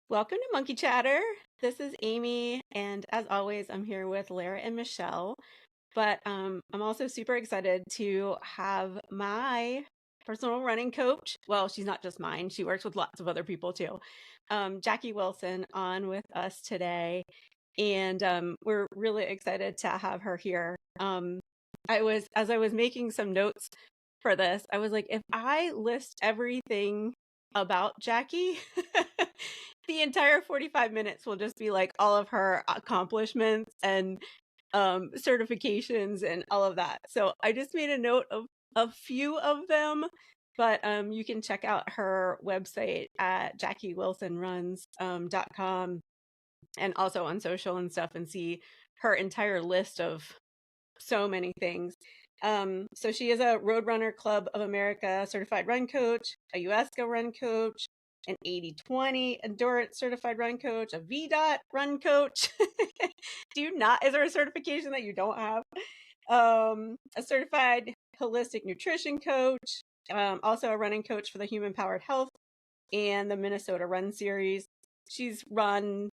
Welcome to Monkey Chatter. This is Amy, and as always, I'm here with Lara and Michelle. But I'm also super excited to have my personal running coach. Well, she's not just mine, she works with lots of other people too. Jaci Wilson on with us today. And we're really excited to have her here. As I was making some notes for this, I was like, if I list everything about Jaci, the entire 45 minutes will just be like all of her accomplishments and certifications and all of that. So I just made a note of a few of them, but you can check out her website at JaciWilsonRuns.com and also on social and stuff and see her entire list of so many things. So she is a Roadrunner Club of America certified run coach, a USCA run coach, an 80/20 endurance certified run coach, a VDOT run coach. Is there a certification that you don't have? A certified holistic nutrition coach, also a running coach for the Human Powered Health and the Minnesota Run Series. She's run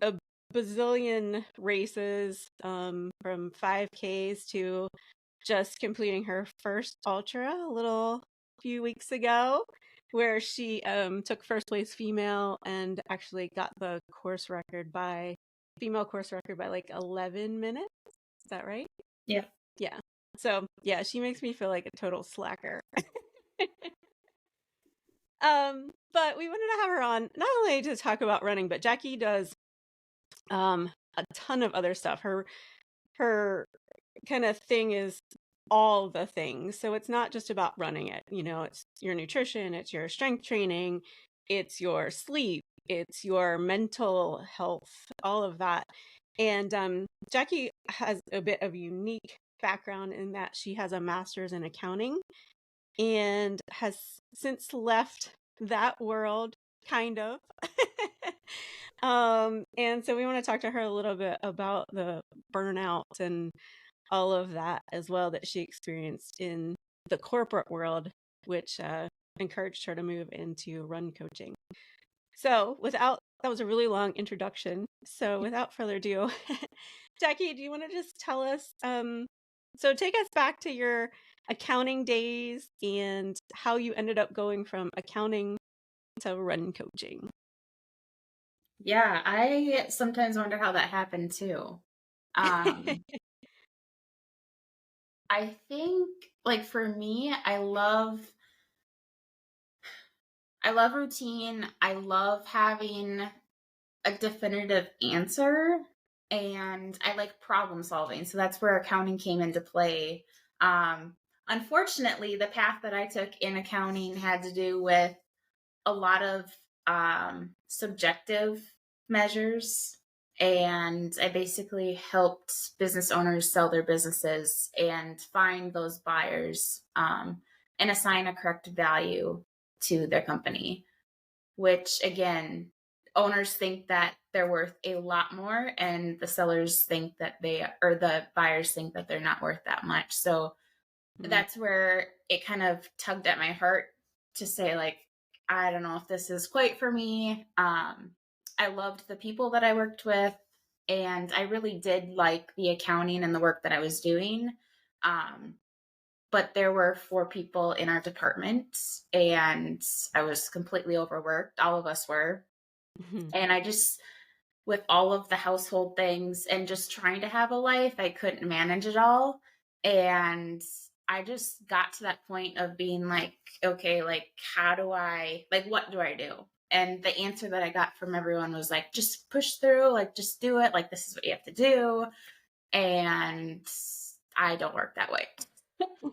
a bazillion races, from 5Ks to just completing her first ultra a little few weeks ago, where she took first place female and actually got the female course record by like 11 minutes. Is that right? Yeah. Yeah. So yeah, she makes me feel like a total slacker. But we wanted to have her on not only to talk about running, but Jaci does a ton of other stuff. Her kind of thing is all the things. So it's not just about running it. It's your nutrition, it's your strength training, it's your sleep, it's your mental health, all of that. And Jaci has a bit of a unique background in that she has a master's in accounting and has since left that world, kind of. And so we want to talk to her a little bit about the burnout and all of that as well that she experienced in the corporate world, which encouraged her to move into run coaching. So that was a really long introduction. So without further ado, Jaci, do you want to just tell us, so take us back to your accounting days and how you ended up going from accounting to run coaching. Yeah, I sometimes wonder how that happened too. Um, I think like for me, I love routine. I love having a definitive answer and I like problem solving. So that's where accounting came into play. Um, Unfortunately, the path that I took in accounting had to do with a lot of subjective measures. And I basically helped business owners sell their businesses and find those buyers and assign a correct value to their company, which again, owners think that they're worth a lot more, and the sellers think that the buyers think that they're not worth that much. So that's where it kind of tugged at my heart to say, like, I don't know if this is quite for me. I loved the people that I worked with, and I really did like the accounting and the work that I was doing. Um, but there were four people in our department, and I was completely overworked. All of us were. And I just, with all of the household things and just trying to have a life, I couldn't manage it all. And I just got to that point of being like, okay, like, what do I do? And the answer that I got from everyone was like, just push through, like, just do it. Like, this is what you have to do. And I don't work that way.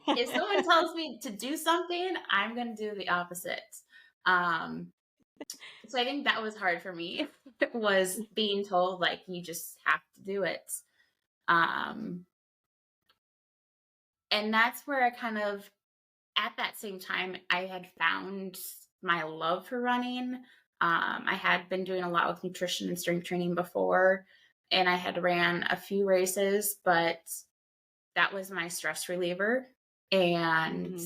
If someone tells me to do something, I'm going to do the opposite. Um, so I think that was hard for me was being told like you just have to do it. Um and that's where I kind of at that same time I had found my love for running. I had been doing a lot with nutrition and strength training before, and I had ran a few races, but that was my stress reliever. And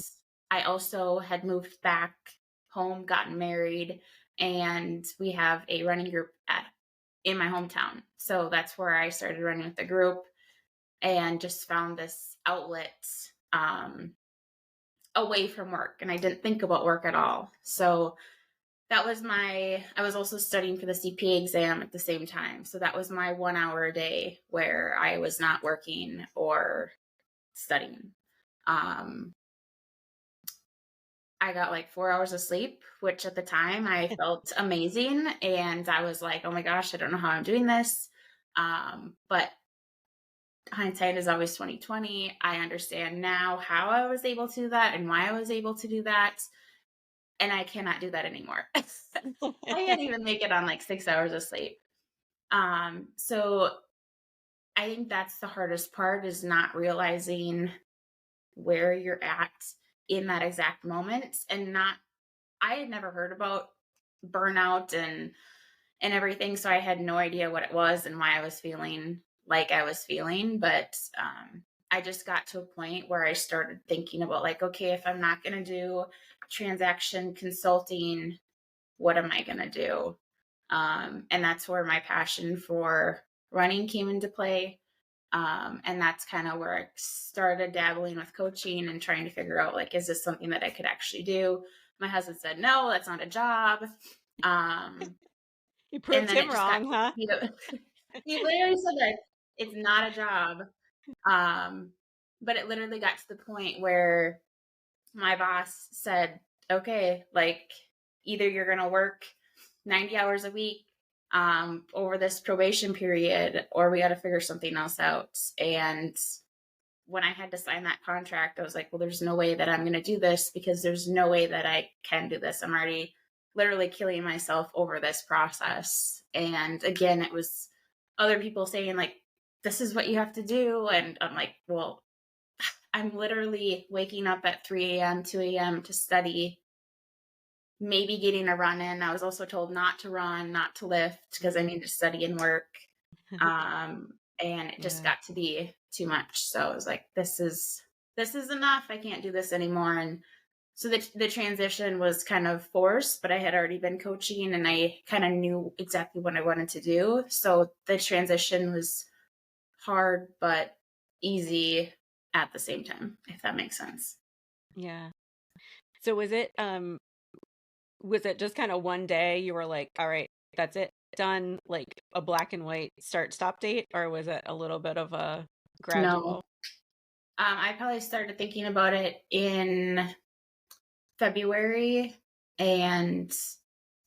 I also had moved back home, gotten married, and we have a running group in my hometown. So that's where I started running with the group and just found this outlet away from work. And I didn't think about work at all. So I was also studying for the CPA exam at the same time. So that was my 1 hour a day where I was not working or studying. Um, I got like 4 hours of sleep, which at the time I felt amazing. And I was like, oh my gosh, I don't know how I'm doing this. But hindsight is always 2020. I understand now how I was able to do that and why I was able to do that. And I cannot do that anymore. I can't even make it on like 6 hours of sleep. So I think that's the hardest part, is not realizing where you're at in that exact moment. I had never heard about burnout and everything. So I had no idea what it was and why I was feeling like I was feeling. But I just got to a point where I started thinking about like, okay, if I'm not going to do transaction consulting, what am I going to do? And that's where my passion for running came into play. And that's kind of where I started dabbling with coaching and trying to figure out, like, is this something that I could actually do? My husband said, no, that's not a job. You And proved then him it just got, wrong, huh? you know, he literally said that it's not a job. But it literally got to the point where my boss said, okay, like, either you're going to work 90 hours a week over this probation period, or we got to figure something else out. And when I had to sign that contract, I was like, well, there's no way that I'm going to do this, because there's no way that I can do this. I'm already literally killing myself over this process. And again, it was other people saying, like, this is what you have to do. And I'm like, well, I'm literally waking up at 3 a.m., 2 a.m. to study, maybe getting a run in. I was also told not to run, not to lift, because I need to study and work. And it just Yeah. got to be too much. So I was like, this is enough. I can't do this anymore. And so the transition was kind of forced, but I had already been coaching and I kind of knew exactly what I wanted to do. So the transition was hard, but easy at the same time, if that makes sense. Yeah. So was it just kind of one day you were like, all right, that's it, done, like a black and white start stop date, or was it a little bit of a No. gradual? I probably started thinking about it in February, and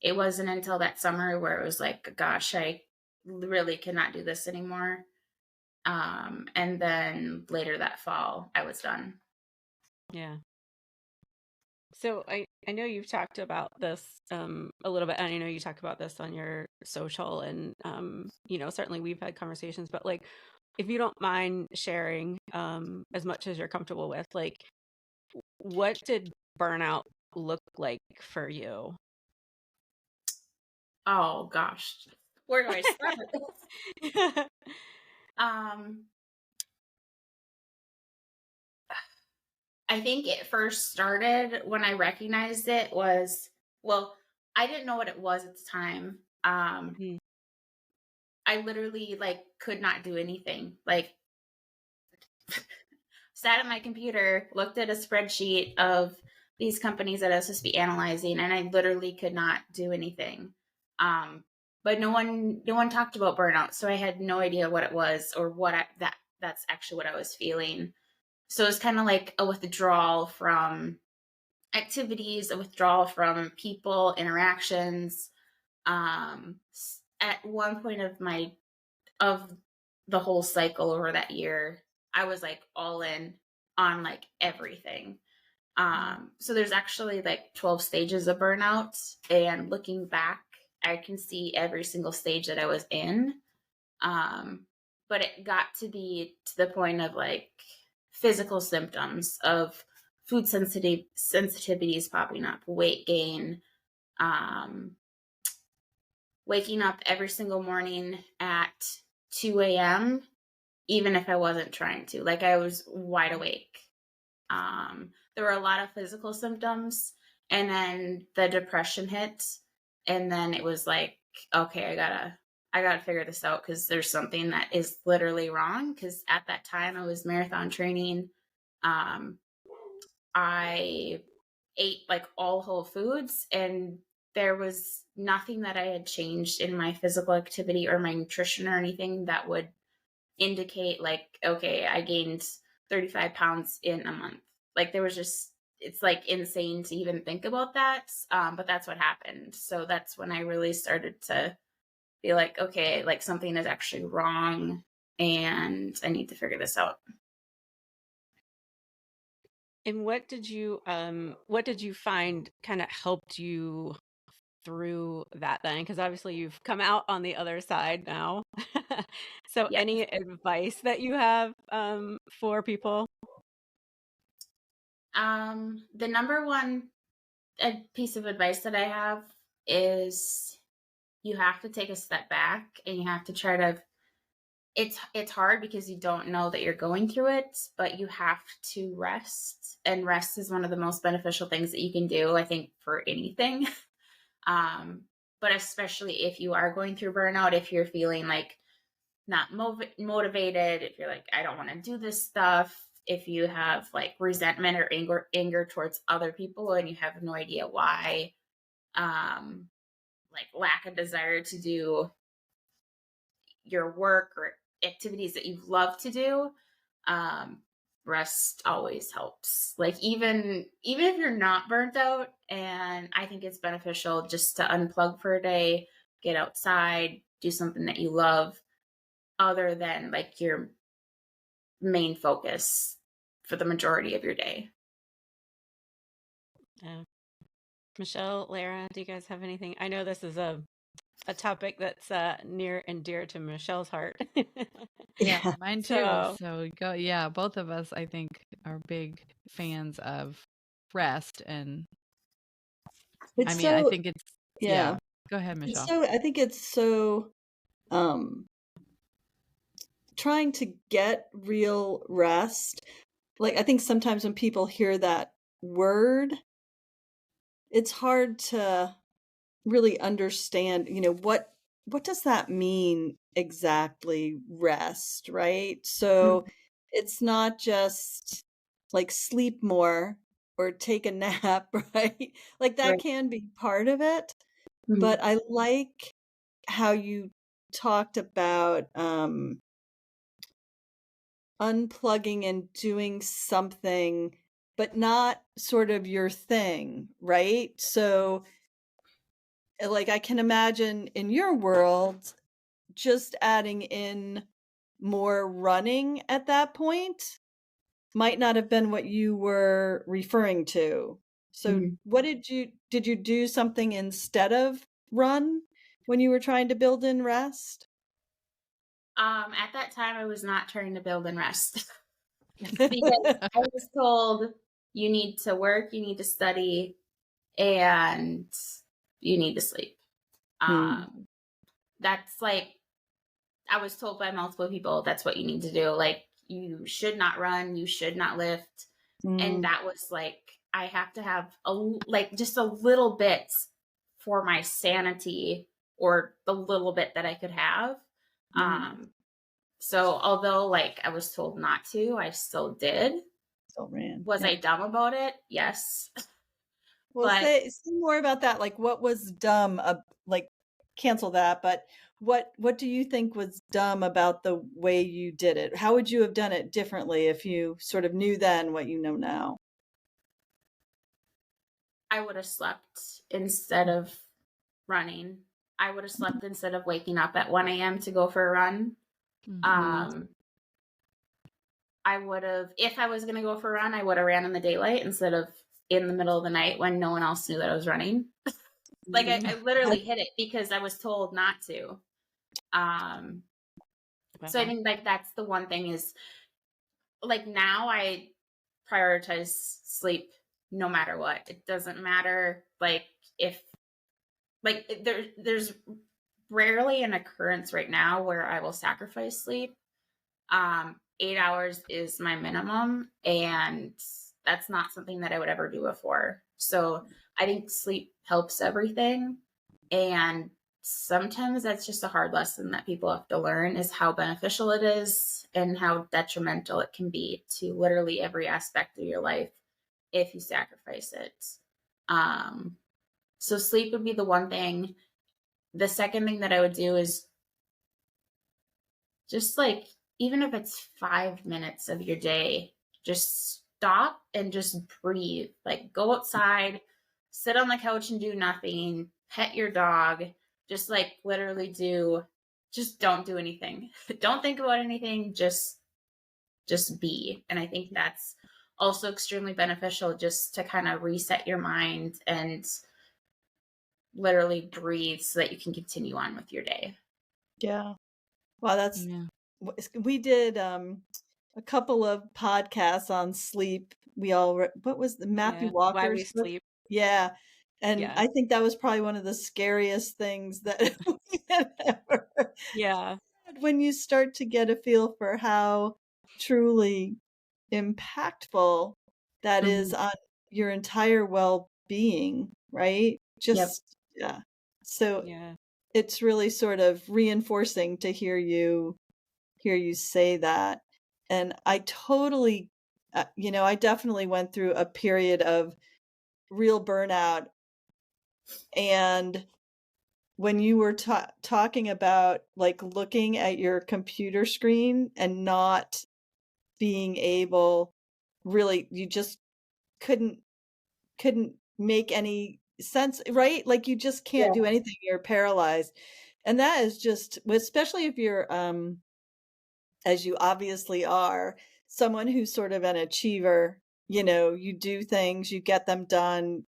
it wasn't until that summer where it was like, gosh, I really cannot do this anymore. And then later that fall, I was done. Yeah. So I know you've talked about this a little bit, and I know you talk about this on your social, and certainly we've had conversations, but like, if you don't mind sharing as much as you're comfortable with, like, what did burnout look like for you? Oh gosh, where do I start with this? Um, I think it first started when I recognized it was, well, I didn't know what it was at the time. Mm, I literally like could not do anything. Like, sat at my computer, looked at a spreadsheet of these companies that I was supposed to be analyzing, and I literally could not do anything. But no one talked about burnout, so I had no idea what it was or that's actually what I was feeling. So it was kind of like a withdrawal from activities, a withdrawal from people, interactions. At one point of the whole cycle over that year, I was like all in on like everything. mm, So there's actually like 12 stages of burnout. And looking back, I can see every single stage that I was in. Um, but it got to be to the point of like physical symptoms of food sensitivities popping up, weight gain, um, waking up every single morning at 2 a.m., even if I wasn't trying to. Like, I was wide awake. There were a lot of physical symptoms, and then the depression hit. And then it was like, okay, I gotta figure this out because there's something that is literally wrong. Because at that time I was marathon training. Um, I ate like all whole foods, and there was nothing that I had changed in my physical activity or my nutrition or anything that would indicate like, okay, I gained 35 pounds in a month. Like there was just, it's like insane to even think about that. But that's what happened. So that's when I really started to be like, okay, like something is actually wrong and I need to figure this out. And what did you find kind of helped you through that then? Because obviously you've come out on the other side now. So Yeah. any advice that you have for people? The number one piece of advice that I have is you have to take a step back and you have to try to, it's hard because you don't know that you're going through it, but you have to rest. And rest is one of the most beneficial things that you can do, I think, for anything. um but especially if you are going through burnout, if you're feeling like not motivated, if you're like, I don't want to do this stuff, if you have like resentment or anger towards other people and you have no idea why, um like lack of desire to do your work or activities that you love to do, um rest always helps. Like even if you're not burnt out, and I think it's beneficial just to unplug for a day, get outside, do something that you love other than like your main focus for the majority of your day. Uh, Michelle, Lara, do you guys have anything? I know this is a topic that's near and dear to Michelle's heart. Yeah, Yeah. mine too. So, So go, yeah, both of us, I think, are big fans of rest. And I It's mean, I so, think it's, yeah. yeah. Go ahead, It's Michelle. so, I think it's so, um, trying to get real rest. Like, I think sometimes when people hear that word, it's hard to really understand, what does that mean exactly, rest, right? So it's not just like sleep more or take a nap, right? Like that Right. can be part of it, Mhm. but I like how you talked about unplugging and doing something, but not sort of your thing, right? So like I can imagine in your world just adding in more running at that point might not have been what you were referring to. So Mhm. what did you do something instead of run when you were trying to build in rest? At that time I was not trying to build and rest because I was told you need to work, you need to study, and you need to sleep. Hmm. That's like, I was told by multiple people that's what you need to do. Like, you should not run, you should not lift. And Hmm. that was like, I have to have like just a little bit for my sanity, or the little bit that I could have. Hmm. Um, so although like I was told not to, I still did. Still ran. Was Yeah. I dumb about it? Yes. Well, But say more about that. Like, what was dumb? Like, cancel that. But what do you think was dumb about the way you did it? How would you have done it differently if you sort of knew then what you know now? I would have slept instead of running. I would have slept instead of waking up at 1 a.m. to go for a run. Hmm. Um, I would have, if I was going to go for a run, I would have ran in the daylight instead of in the middle of the night when no one else knew that I was running. Like I literally hit it because I was told not to. Um, so I wow. think like that's the one thing is like now I prioritize sleep no matter what. It doesn't matter like if like there's rarely an occurrence right now where I will sacrifice sleep. 8 hours is my minimum, and that's not something that I would ever do before. So I think sleep helps everything. And sometimes that's just a hard lesson that people have to learn, is how beneficial it is and how detrimental it can be to literally every aspect of your life if you sacrifice it. Um, so sleep would be the one thing. The second thing that I would do is just like, even if it's 5 minutes of your day, just stop and just breathe. Like, go outside, sit on the couch and do nothing, pet your dog, just like literally just don't do anything. Don't think about anything, just be. And I think that's also extremely beneficial, just to kind of reset your mind and literally breathe so that you can continue on with your day. Yeah. Wow, that's Yeah. we did a couple of podcasts on sleep. We all what was the Matthew Yeah. Why we Walker's book? sleep. Yeah. And Yeah. I think that was probably one of the scariest things that we had ever Yeah. had, when you start to get a feel for how truly impactful that is on your entire well-being, right? Yep. Just, yeah. So Yeah. it's really sort of reinforcing to hear you say that. And I totally, I definitely went through a period of real burnout. And when you were talking about like looking at your computer screen and not being able, really, you just couldn't make any sense, right? Like you just can't do Yeah. anything. You're paralyzed. And that is just, especially if you're as you obviously are, someone who's sort of an achiever. You do things, you get them done,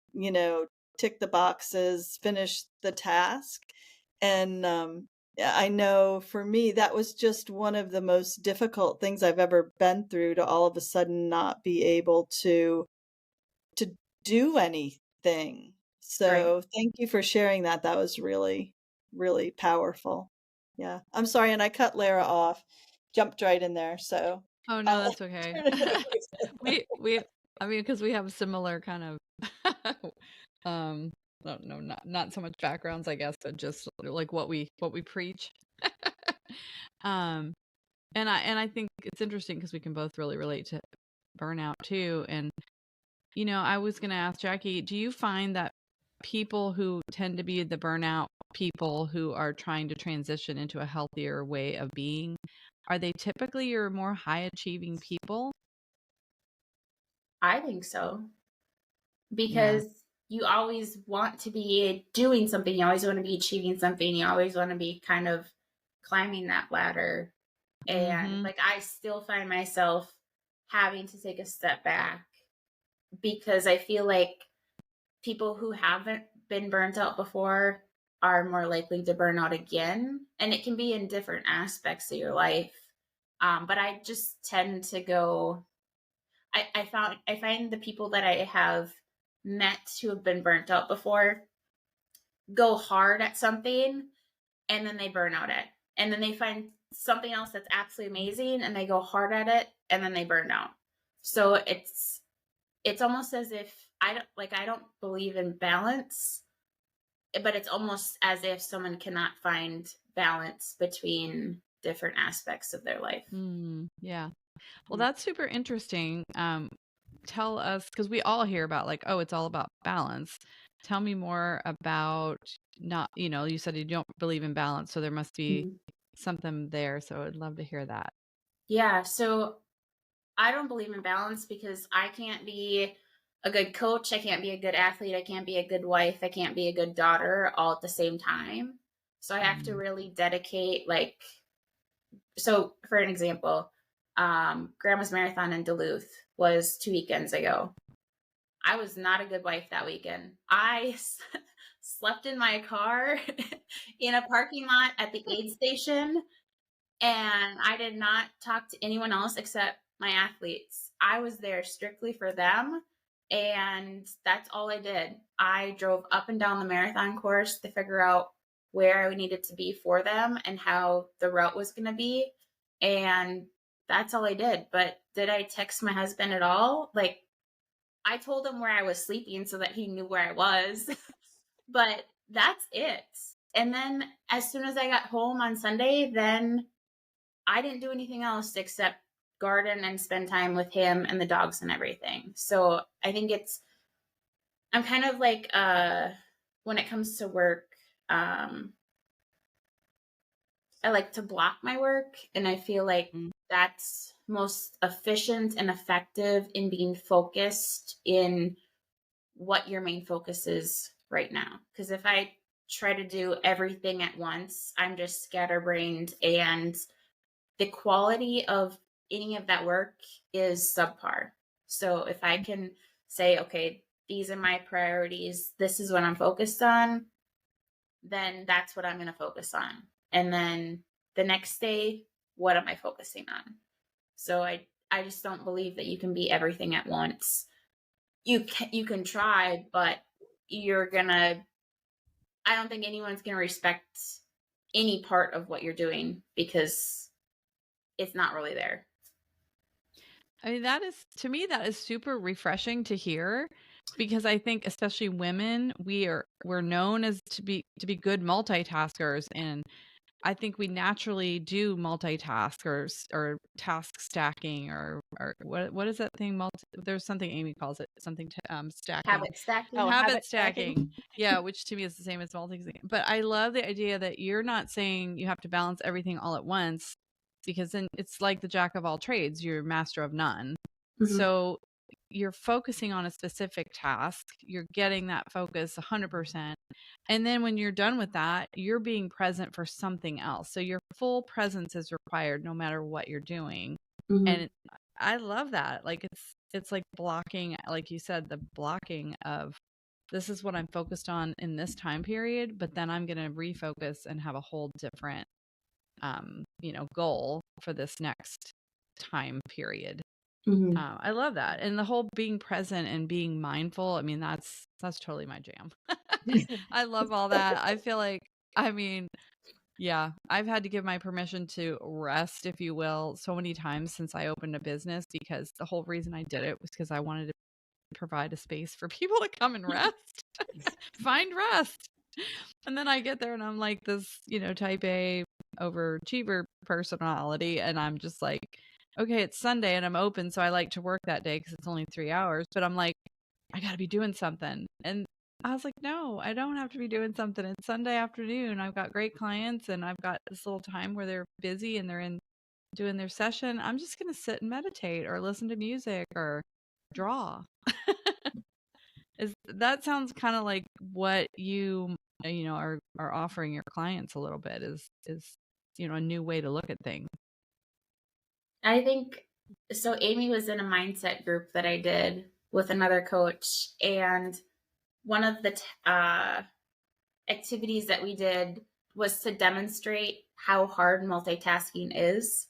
tick the boxes, finish the task. And yeah, I know for me, that was just one of the most difficult things I've ever been through, to all of a sudden not be able to do anything. Right. So thank you for sharing that. That was really, really powerful. Yeah. I'm sorry. And I cut Lara off, jumped right in there. So Oh no, I'll that's okay. turn it over. we I mean, because we have similar kind of um no, not so much backgrounds, I guess, but just like what we preach. um and I think it's interesting because we can both really relate to burnout too. And I was going to ask Jackie, do you find that people who tend to be the burnout people who are trying to transition into a healthier way of being, are they typically your more high achieving people? I think so, Yeah. because you always want to be doing something. You always want to be achieving something. You always want to be kind of climbing that ladder. And Mm-hmm. like, I still find myself having to take a step back, because I feel like people who haven't been burnt out before are more likely to burn out again. And it can be in different aspects of your life. But I just tend to go, I find the people that I have met who have been burnt out before go hard at something, and then they burn out it. And then they find something else that's absolutely amazing, and they go hard at it, and then they burn out. So it's almost as if I don't believe in balance, but it's almost as if someone cannot find balance between different aspects of their life. Yeah. Well, that's super interesting. Tell us, because we all hear about like, oh, it's all about balance. Tell me more about, not, you said you don't believe in balance, so there must be Mhm. something there. So I'd love to hear that. Yeah, so I don't believe in balance because I can't be a good coach, I can't be a good athlete, I can't be a good wife, I can't be a good daughter all at the same time. So I have to Mm. really dedicate, like, so for an example, Grandma's Marathon in Duluth was 2 weekends ago. I was not a good wife that weekend. I slept in my car in a parking lot at the aid station, and I did not talk to anyone else except my athletes. I was there strictly for them, and that's all I did. I drove up and down the marathon course to figure out where I needed to be for them and how the route was going to be, and that's all I did. But did I text my husband at all? Like, I told him where I was sleeping so that he knew where I was. But that's it. And then as soon as I got home on Sunday, then I didn't do anything else except garden and spend time with him and the dogs and everything. So I think I'm kind of like, when it comes to work, I like to block my work, and I feel like that's most efficient and effective in being focused in what your main focus is right now. Because if I try to do everything at once, I'm just scatterbrained, and the quality of any of that work is subpar. So if I can say, okay, these are my priorities, this is what I'm focused on, then that's what I'm going to focus on. And then the next day, what am I focusing on? So I just don't believe that you can be everything at once. You can try, but I don't think anyone's going to respect any part of what you're doing because it's not really there. I mean, to me, that is super refreshing to hear, because I think especially women, we're known as to be good multitaskers, and I think we naturally do multitask or task stacking or what is that thing? There's something Amy calls it, something stacking. Habit stacking. Oh, Habit stacking. Yeah, which to me is the same as multitasking. But I love the idea that you're not saying you have to balance everything all at once, because then it's like the jack of all trades, you're master of none. Mhm. So you're focusing on a specific task, you're getting that focus 100%. And then when you're done with that, you're being present for something else. So your full presence is required no matter what you're doing. Mhm. And I love that. Like it's like blocking, like you said, the blocking of, this is what I'm focused on in this time period, but then I'm going to refocus and have a whole different goal for this next time period. Mhm. I love that. And the whole being present and being mindful, I mean, that's totally my jam. I love all that. I feel like, I mean, yeah, I've had to give my permission to rest, if you will, so many times since I opened a business, because the whole reason I did it was because I wanted to provide a space for people to come and rest, find rest. And then I get there and I'm like this, type A overachiever personality. And I'm just like, okay, it's Sunday and I'm open. So I like to work that day because it's only 3 hours. But I'm like, I got to be doing something. And I was like, no, I don't have to be doing something. It's Sunday afternoon. I've got great clients and I've got this little time where they're busy and they're doing their session. I'm just going to sit and meditate or listen to music or draw. That sounds kind of like what you are offering your clients a little bit, is a new way to look at things. I think so. Amy was in a mindset group that I did with another coach, and one of the activities that we did was to demonstrate how hard multitasking is.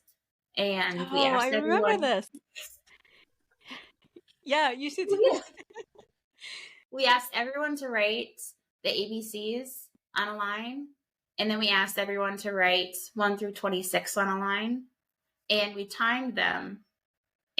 And we asked I remember this. Yeah, you should. We asked everyone to write the ABCs on a line, and then we asked everyone to write 1 through 26 on a line, and we timed them.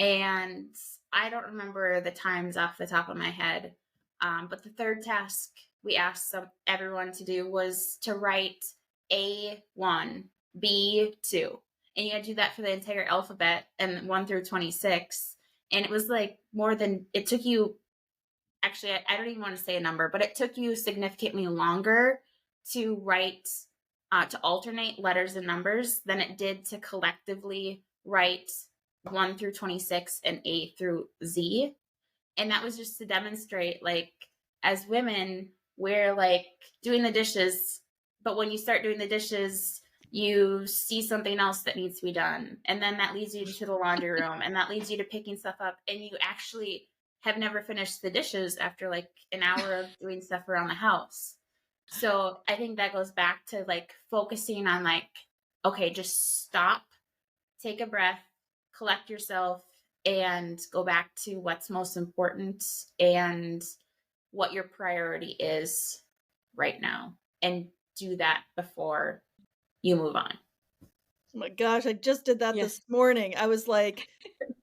And I don't remember the times off the top of my head, but the third task we asked everyone to do was to write A1, B2. And you had to do that for the entire alphabet and 1 through 26. And it was like it took you, actually, I don't even want to say a number, but it took you significantly longer to write, to alternate letters and numbers than it did to collectively write 1 through 26 and A through Z. And that was just to demonstrate, like, as women, we're like doing the dishes, but when you start doing the dishes, you see something else that needs to be done. And then that leads you to the laundry room, and that leads you to picking stuff up. And you actually have never finished the dishes after like an hour of doing stuff around the house. So I think that goes back to like focusing on like, okay, just stop, take a breath, collect yourself, and go back to what's most important and what your priority is right now, and do that before you move on. Oh my gosh, I just did that this morning. I was like,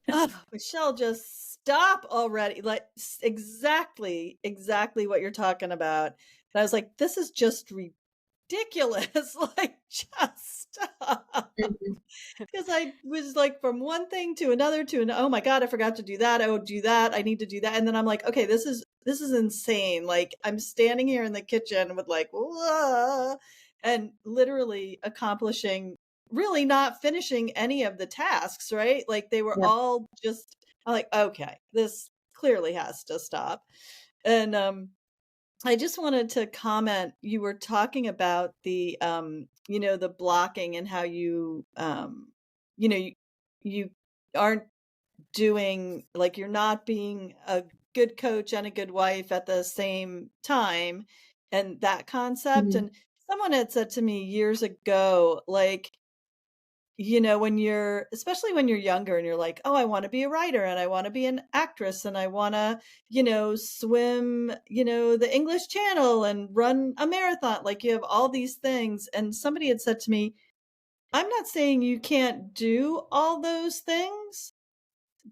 oh, Michelle, just stop already. Like exactly what you're talking about. And I was like, this is just ridiculous. Like, just stop. Mhm. Because I was like from one thing to another oh my God, I forgot to do that. Oh, do that. I need to do that. And then I'm like, okay, this is insane. Like I'm standing here in the kitchen with like, whoa, and literally accomplishing, really not finishing any of the tasks, right? Like they were Yep. all just, I'm like, okay, this clearly has to stop. And I just wanted to comment, you were talking about the, the blocking and how you know, you aren't doing, like, you're not being a good coach and a good wife at the same time, and that concept. Mhm. And someone had said to me years ago, like, when you're, especially when you're younger and you're like, oh, I want to be a writer and I want to be an actress and I want to, swim, the English Channel and run a marathon. Like you have all these things. And somebody had said to me, I'm not saying you can't do all those things,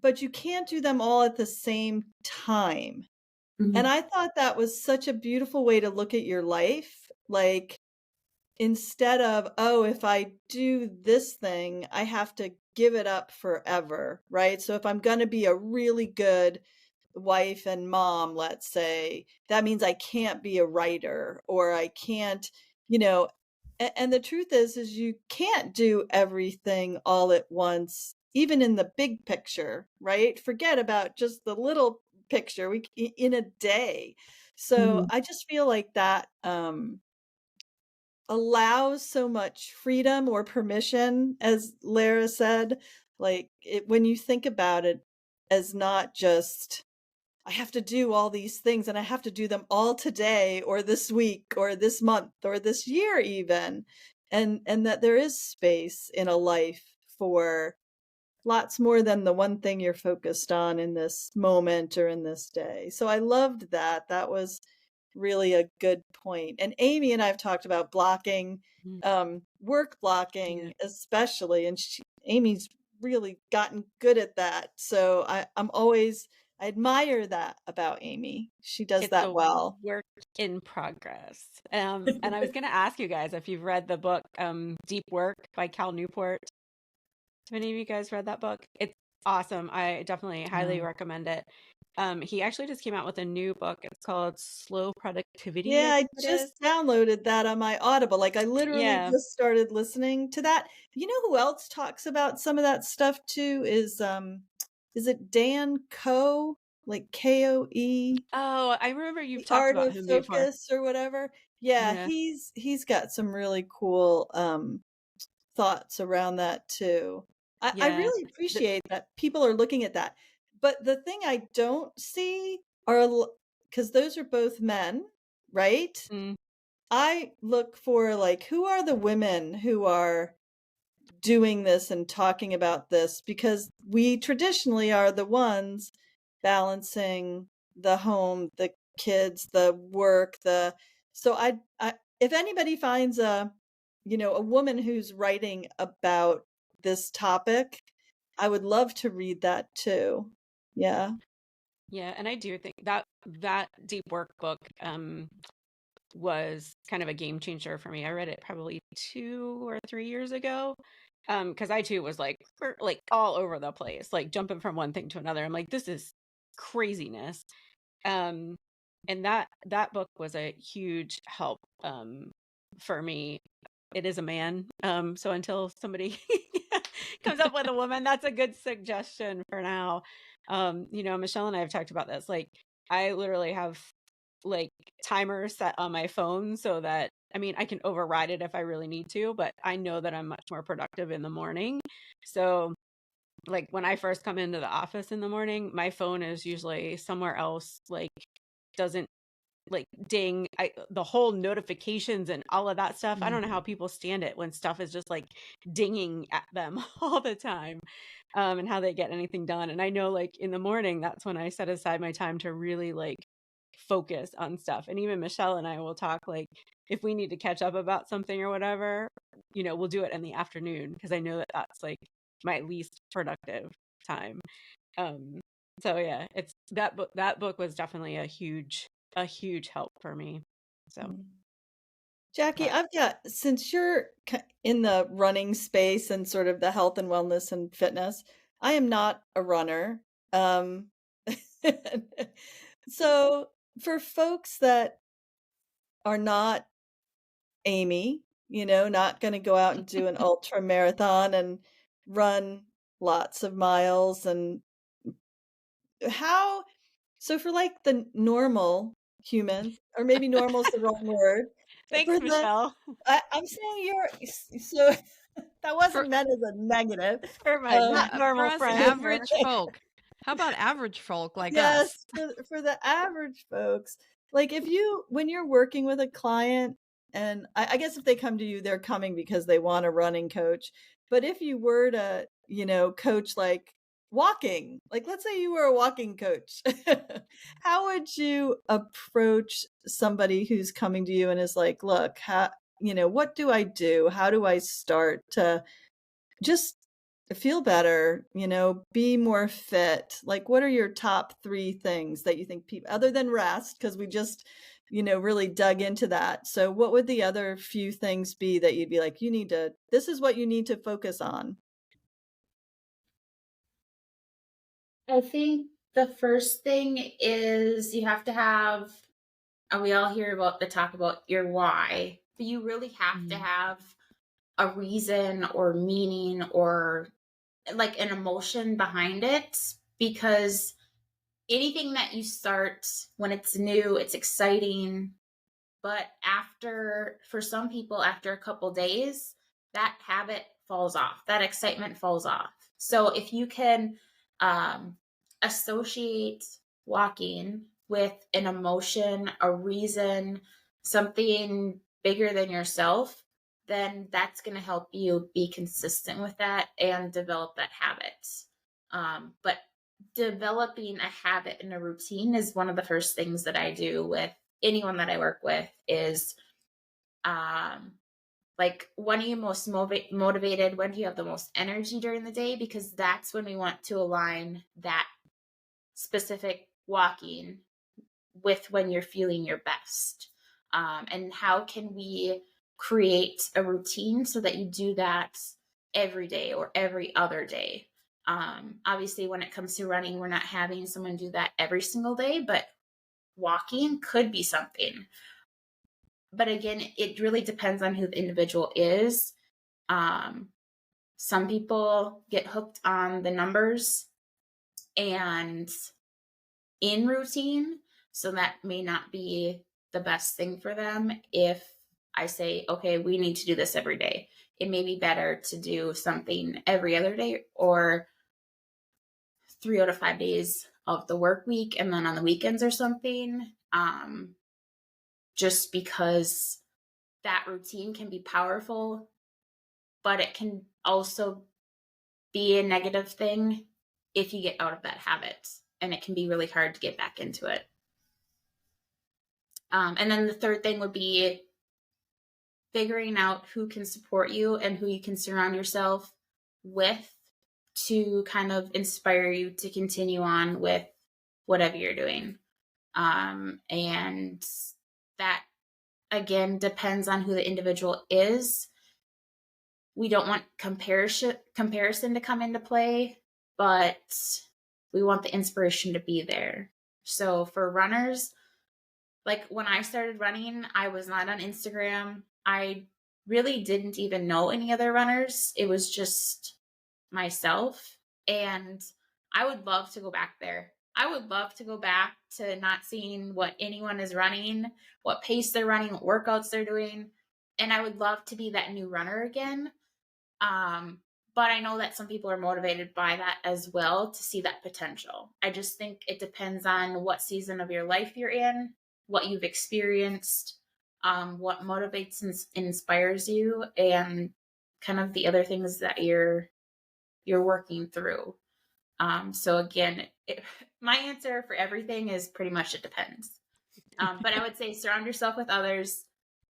but you can't do them all at the same time. And Mhm. I thought that was such a beautiful way to look at your life. Like, instead of, oh, if I do this thing, I have to give it up forever, right? So if I'm going to be a really good wife and mom, let's say, that means I can't be a writer or I can't, you know, and the truth is you can't do everything all at once, even in the big picture, right? Forget about just the little picture in a day. So Mhm. I just feel like that allows so much freedom or permission, as Lara said. Like when you think about it as not just, I have to do all these things and I have to do them all today or this week or this month or this year even. And that there is space in a life for lots more than the one thing you're focused on in this moment or in this day. So I loved that. That was really a good point. And Amy and I have talked about blocking, Mm. work Yeah. blocking especially, and Amy's really gotten good at that. So I admire that about Amy. She does It's that a well. work in progress. And I was going to ask you guys if you've read the book Deep Work by Cal Newport. Have any of you guys read that book? It's awesome. I definitely highly No. recommend it. He actually just came out with a new book. It's called Slow Productivity, I Yeah, I think it just is. downloaded that on my Audible. Like I literally Yeah. just started listening to that. You know who else talks about some of that stuff too is it Dan Coe? Like Koe? Oh, I remember you've The talked Art about of him before. Focus or whatever. Yeah, Yeah. he's got some really cool thoughts around that too. I Yeah. really The, appreciate that people are looking at that. But the thing I don't see are, because those are both men, right? mm, I look for, like, who are the women who are doing this and talking about this, because we traditionally are the ones balancing the home, the kids, the work, so I if anybody finds a woman who's writing about this topic, I would love to read that too. Yeah. yeah, and I do think that that Deep Work book was kind of a game changer for me. I read it probably 2 or 3 years ago. Because I too was like all over the place, like jumping from one thing to another. I'm like, this is craziness. Um, and that book was a huge help for me. It is a man. So until somebody comes up with a woman, that's a good suggestion for now. Michelle and I have talked about this. Like, I literally have like timers set on my phone so that, I mean, I can override it if I really need to, but I know that I'm much more productive in the morning. So like when I first come into the office in the morning, my phone is usually somewhere else, like doesn't like ding, the whole notifications and all of that stuff. I don't know how people stand it when stuff is just like dinging at them all the time, and how they get anything done. And I know like in the morning, that's when I set aside my time to really like focus on stuff. And even Michelle and I will talk, like if we need to catch up about something or whatever, we'll do it in the afternoon because I know that that's like my least productive time. Um, so yeah, it's that book. That book was definitely a huge help for me. So, Jackie, I've got, since you're in the running space and sort of the health and wellness and fitness, I am not a runner. Um, so for folks that are not Amy, not going to go out and do an ultra marathon and run lots of miles, and so for like the normal human, or maybe normal is the wrong word, thanks, for Michelle, I'm saying so that For wasn't meant as a negative. for my not for normal us friend here. average folk. How about average folk like us? Yes, for the average folks, like when you're working with a client, and I guess if they come to you, they're coming because they want a running coach. But if you were to, coach like walking, like let's say you were a walking coach, how would you approach somebody who's coming to you and is like, look, what do I do? How do I start to just feel better, be more fit? Like, what are your top 3 things that you think people, other than rest, because we just, really dug into that. So what would the other few things be that you'd be like, this is what you need to focus on? I think the first thing is you have to have, and we all hear about the talk about your why, but you really have to have a reason or meaning or like an emotion behind it, because anything that you start when it's new, it's exciting, but for some people, after a couple days, that habit falls off, that excitement falls off. So if you can associate walking with an emotion, a reason, something bigger than yourself, then that's going to help you be consistent with that and develop that habit. But developing a habit and a routine is one of the first things that I do with anyone that I work with. Is like, when are you most motivated? When do you have the most energy during the day? Because that's when we want to align that specific walking with when you're feeling your best. And how can we create a routine so that you do that every day or every other day? Obviously, when it comes to running, we're not having someone do that every single day, but walking could be something. But again, it really depends on who the individual is. Some people get hooked on the numbers and in routine, so that may not be the best thing for them. If I say, okay, we need to do this every day, it may be better to do something every other day or 3 out of 5 days of the work week, and then on the weekends or something. Just because that routine can be powerful, but it can also be a negative thing if you get out of that habit, and it can be really hard to get back into it. And then the third thing would be figuring out who can support you and who you can surround yourself with to kind of inspire you to continue on with whatever you're doing. And that, again, depends on who the individual is. We don't want comparison to come into play, but we want the inspiration to be there. So for runners, like when I started running, I was not on Instagram. I really didn't even know any other runners. It was just myself. And I would love to go back there. I would love to go back to not seeing what anyone is running, what pace they're running, what workouts they're doing. And I would love to be that new runner again. But I know that some people are motivated by that as well, to see that potential. I just think it depends on what season of your life you're in, what you've experienced, what motivates and inspires you, and kind of the other things that you're working through. So again, my answer for everything is pretty much it depends. But I would say surround yourself with others,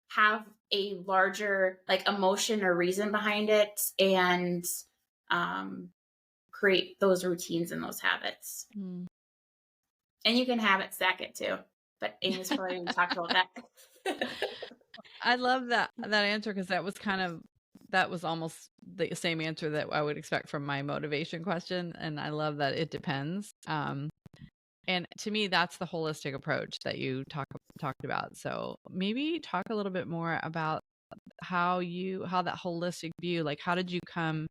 have a larger like emotion or reason behind it, and create those routines and those habits. And you can habit stack it too, but Amy's probably talked about that. I love that answer, because that was almost the same answer that I would expect from my motivation question, and I love that it depends. And to me, that's the holistic approach that you talked about. So maybe talk a little bit more about how that holistic view, like how did you come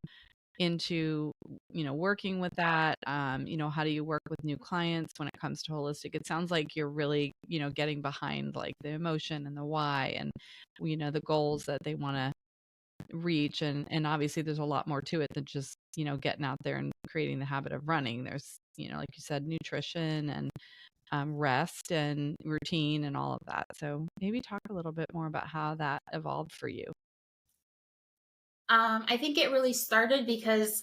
into working with that? How do you work with new clients when it comes to holistic? It sounds like you're really getting behind like the emotion and the why, and the goals that they want to reach, and obviously there's a lot more to it than just getting out there and creating the habit of running. There's like you said, nutrition and rest and routine and all of that. So maybe talk a little bit more about how that evolved for you. I think it really started because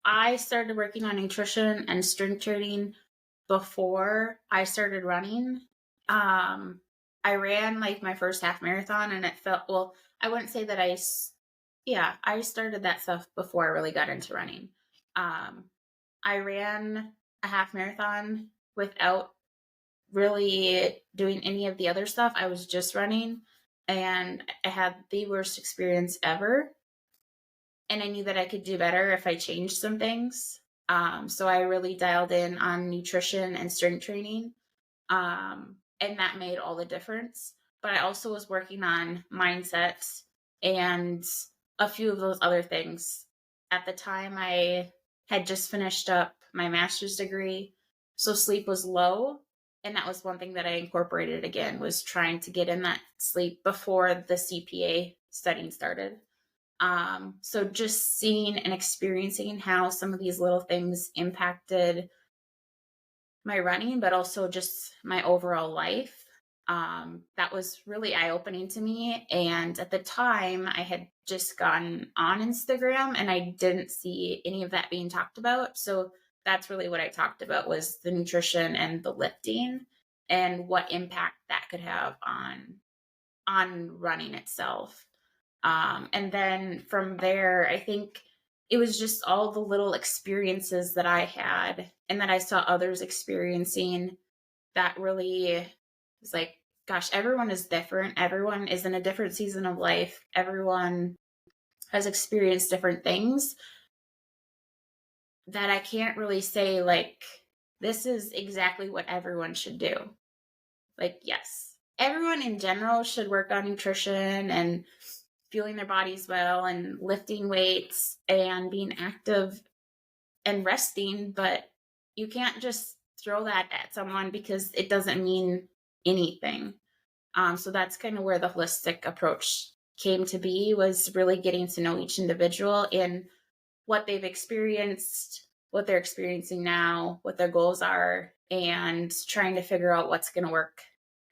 I started working on nutrition and strength training before I started running. I ran like my first half marathon, and it felt, well, I wouldn't say that I started that stuff before I really got into running. I ran a half marathon without really doing any of the other stuff. I was just running, and I had the worst experience ever. And I knew that I could do better if I changed some things. So I really dialed in on nutrition and strength training. And that made all the difference. But I also was working on mindset and a few of those other things. At the time, I had just finished up my master's degree, so sleep was low. And that was one thing that I incorporated again, was trying to get in that sleep before the CPA studying started. So just seeing and experiencing how some of these little things impacted my running, but also just my overall life. That was really eye-opening to me. And at the time, I had just gotten on Instagram and I didn't see any of that being talked about. So that's really what I talked about, was the nutrition and the lifting and what impact that could have on running itself. And then from there, I think it was just all the little experiences that I had and that I saw others experiencing that really was like, gosh, everyone is different. Everyone is in a different season of life. Everyone has experienced different things that I can't really say, like, this is exactly what everyone should do. Like, yes, everyone in general should work on nutrition and fueling their bodies well and lifting weights and being active and resting, but you can't just throw that at someone because it doesn't mean anything. So that's kind of where the holistic approach came to be, was really getting to know each individual and what they've experienced, what they're experiencing now, what their goals are, and trying to figure out what's going to work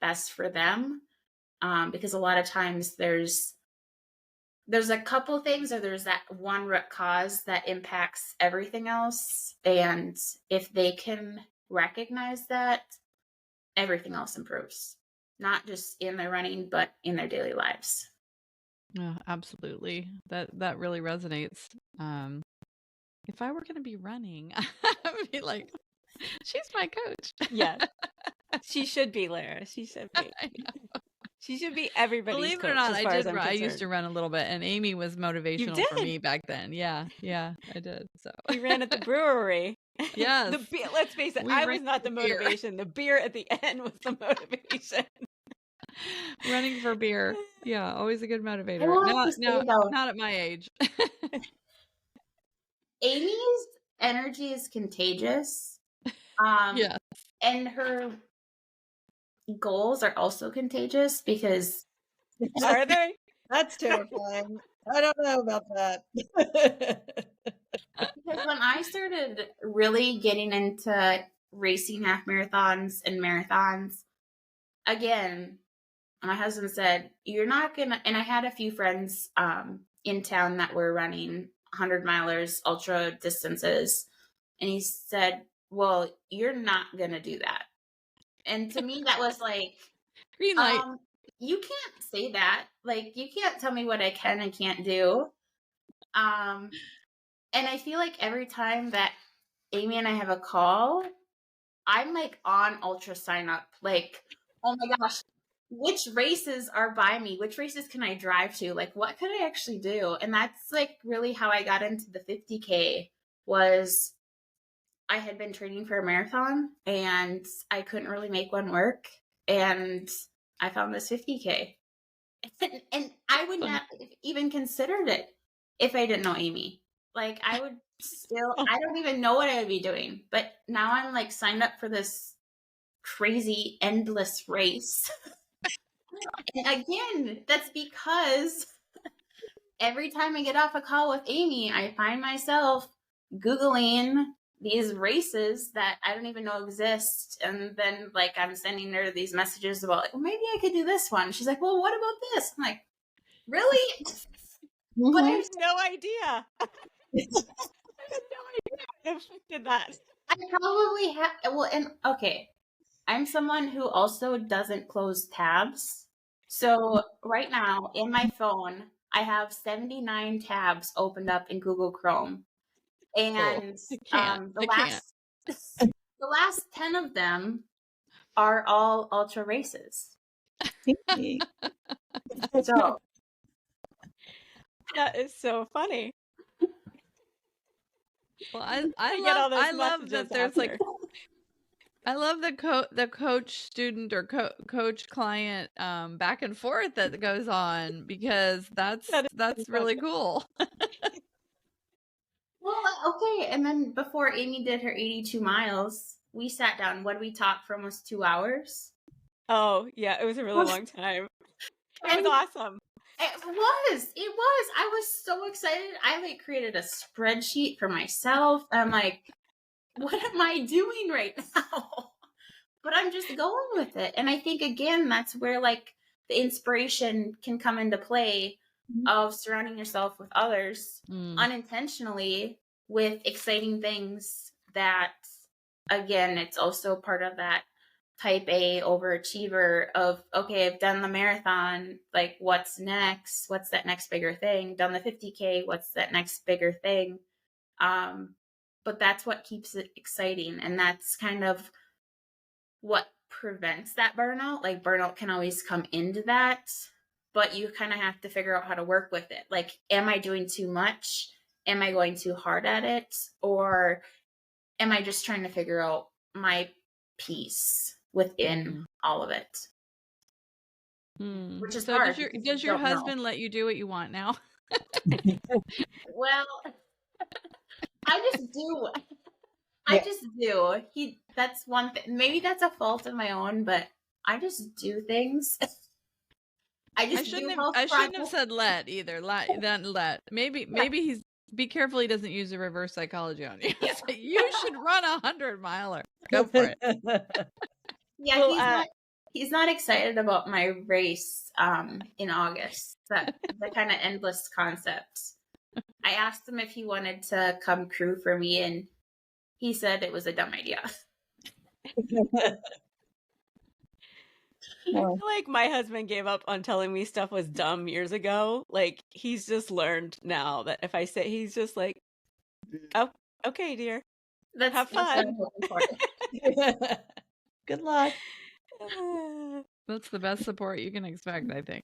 best for them. Because a lot of times there's a couple things, or there's that one root cause that impacts everything else. And if they can recognize that, everything else improves, not just in their running, but in their daily lives. Yeah, absolutely. That really resonates. If I were going to be running, I'd be like, she's my coach. Yeah. She should be, Lara. She should be. She should be everybody's Believe it coach, or not, as far as I'm I used concerned. to run a little bit, and Amy was motivational for me back then. Yeah, I did. So we ran at the brewery. Yes. The beer, let's face it, I was not the motivation. The beer at the end was the motivation. Running for beer. Yeah, always a good motivator. I will have to say, though, not at my age. Amy's energy is contagious. Yeah. And her goals are also contagious, because Are they? That's terrifying. I don't know about that. because when I started really getting into racing half marathons and marathons, again, my husband said, you're not gonna, and I had a few friends in town that were running 100-milers, ultra distances, and he said, well, you're not gonna do that. And to me, that was like, Green light. You can't say that. Like, you can't tell me what I can and can't do. And I feel like every time that Amy and I have a call, I'm like on ultra sign up. Like, oh my gosh, which races are by me? Which races can I drive to? Like, what could I actually do? And that's like really how I got into the 50K was I had been training for a marathon and I couldn't really make one work. And I found this 50K. And I would not have even considered it if I didn't know Amy. Like, I would still, I don't even know what I would be doing. But now I'm like signed up for this crazy, endless race. And again, that's because every time I get off a call with Amy, I find myself Googling these races that I don't even know exist. And then, like, I'm sending her these messages about, like, well, maybe I could do this one. She's like, well, what about this? I'm like, really? But I have no idea. I have no idea if I did that. I probably have, well, and okay, I'm someone who also doesn't close tabs. So right now in my phone, I have 79 tabs opened up in Google Chrome. And the last 10 of them are all ultra races. So that is so funny. Well, I love that there's like, I love the coach student or coach client back and forth that goes on, because that's really cool. Well, okay. And then before Amy did her 82 miles, we sat down. What did we talk for almost 2 hours? Oh, yeah. It was a really long time. It was awesome. It was. I was so excited. I like created a spreadsheet for myself. I'm like, what am I doing right now? But I'm just going with it. And I think, again, that's where like the inspiration can come into play of surrounding yourself with others unintentionally with exciting things that, again, it's also part of that type A overachiever of, okay, I've done the marathon, like what's next? What's that next bigger thing? Done the 50K, what's that next bigger thing? But that's what keeps it exciting. And that's kind of what prevents that burnout. Like, burnout can always come into that, but you kind of have to figure out how to work with it. Like, am I doing too much? Am I going too hard at it? Or am I just trying to figure out my peace within all of it? Which is hard. Does your husband let you do what you want now? Well, I just do. I just do. That's one thing. Maybe that's a fault of my own, but I just do things. I shouldn't have said let either. Let. Maybe he's, be careful he doesn't use a reverse psychology on you. Yeah. You should run 100-miler. Go for it. Yeah, well, he's not excited about my race in August. The kind of endless concept. I asked him if he wanted to come crew for me, and he said it was a dumb idea. I feel like my husband gave up on telling me stuff was dumb years ago. Like, he's just learned now that if I say, he's just like, oh, okay, dear. Have fun. Good luck. That's the best support you can expect, I think.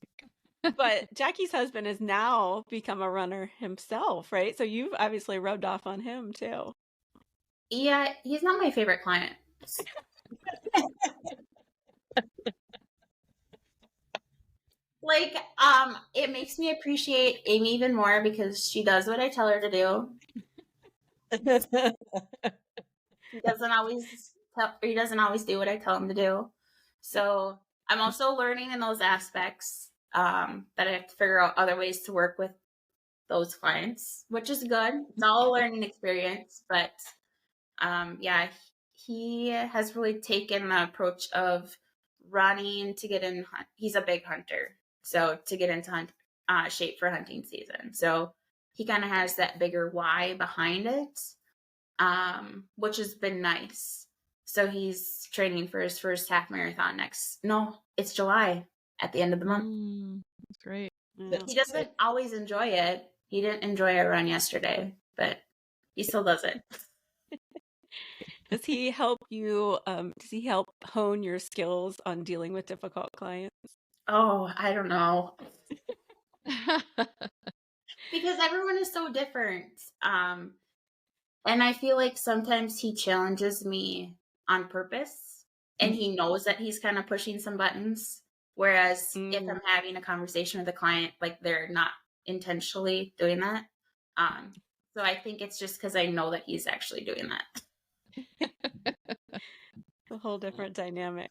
But Jackie's husband has now become a runner himself, right? So you've obviously rubbed off on him too. Yeah, he's not my favorite client. Like, it makes me appreciate Amy even more because she does what I tell her to do. He doesn't always do what I tell him to do. So I'm also learning in those aspects that I have to figure out other ways to work with those clients, which is good. It's all a learning experience, but yeah, he has really taken the approach of running to get in. He's a big hunter, so to get into shape for hunting season. So he kind of has that bigger why behind it, which has been nice. So he's training for his first half marathon it's July at the end of the month. That's great. He doesn't always enjoy it. He didn't enjoy a run yesterday, but he still does it. Does he help you? Does he help hone your skills on dealing with difficult clients? Oh, I don't know. Because everyone is so different. And I feel like sometimes he challenges me on purpose and he knows that he's kind of pushing some buttons. Whereas if I'm having a conversation with a client, like they're not intentionally doing that. So I think it's just because I know that he's actually doing that. A whole different dynamic.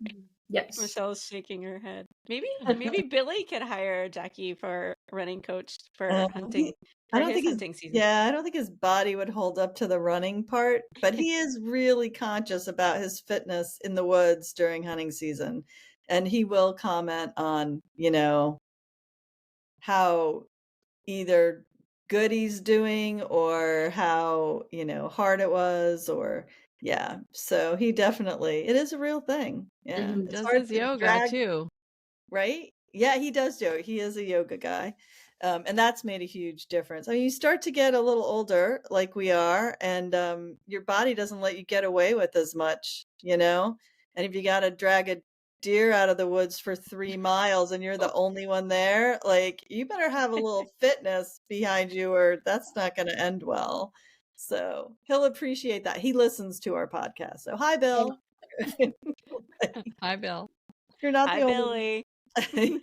Yes. Michelle's shaking her head. Maybe Billy could hire Jaci for running coach for hunting. I don't think hunting season. Yeah, I don't think his body would hold up to the running part, but he is really conscious about his fitness in the woods during hunting season. And he will comment on, how either good he's doing or how, hard it was or yeah. So it is a real thing. Yeah. Mhm. It's Does hard his to yoga drag, too. right? Yeah, he does yoga. He is a yoga guy. And that's made a huge difference. I mean, you start to get a little older like we are, and your body doesn't let you get away with as much, And if you got to drag a deer out of the woods for 3 miles and you're the only one there, like you better have a little fitness behind you or that's not going to end well. So he'll appreciate that. He listens to our podcast. So hi, Bill. Hi, Bill. You're not Hi, the only Billy.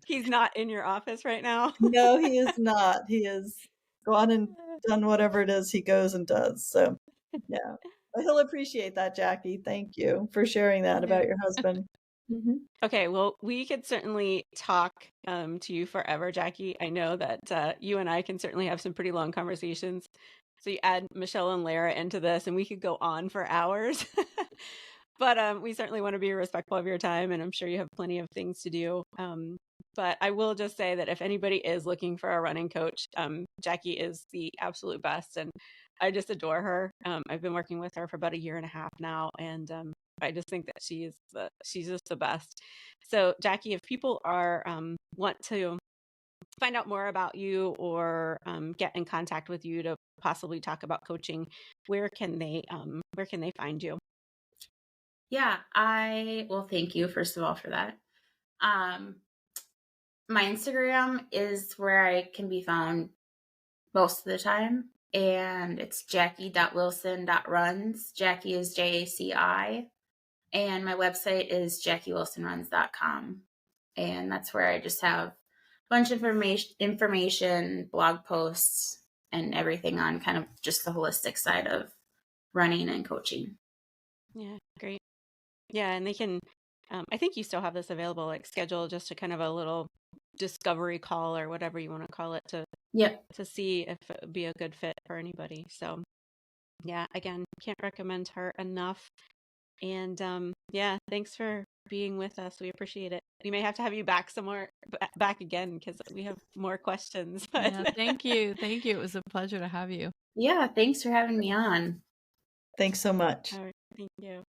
He's not in your office right now. No, he is not. He has gone and done whatever it is he goes and does. So, yeah. But he'll appreciate that, Jaci. Thank you for sharing that about your husband. Okay, well, we could certainly talk to you forever, Jaci. I know that you and I can certainly have some pretty long conversations. So you add Michelle and Lara into this, and we could go on for hours. But we certainly want to be respectful of your time, and I'm sure you have plenty of things to do. But I will just say that if anybody is looking for a running coach, Jaci is the absolute best, and I just adore her. I've been working with her for about 1.5 years now, and I just think that she's just the best. So, Jaci, if people are want to find out more about you or get in contact with you to possibly talk about coaching, where can they find you? Yeah, thank you first of all for that. My Instagram is where I can be found most of the time, and it's jackie.wilson.runs. Jaci is Jaci, and my website is jackiewilsonruns.com, and that's where I just have a bunch of information, blog posts, and everything on kind of just the holistic side of running and coaching. Yeah, great. Yeah, and they can, I think you still have this available, like schedule just a kind of a little discovery call or whatever you want to call it to see if it would be a good fit for anybody. So yeah, again, can't recommend her enough. And yeah, thanks for being with us. We appreciate it. We may have to have you back back again because we have more questions. But Yeah, thank you. Thank you. It was a pleasure to have you. Yeah, thanks for having me on. Thanks so much. all right, thank you.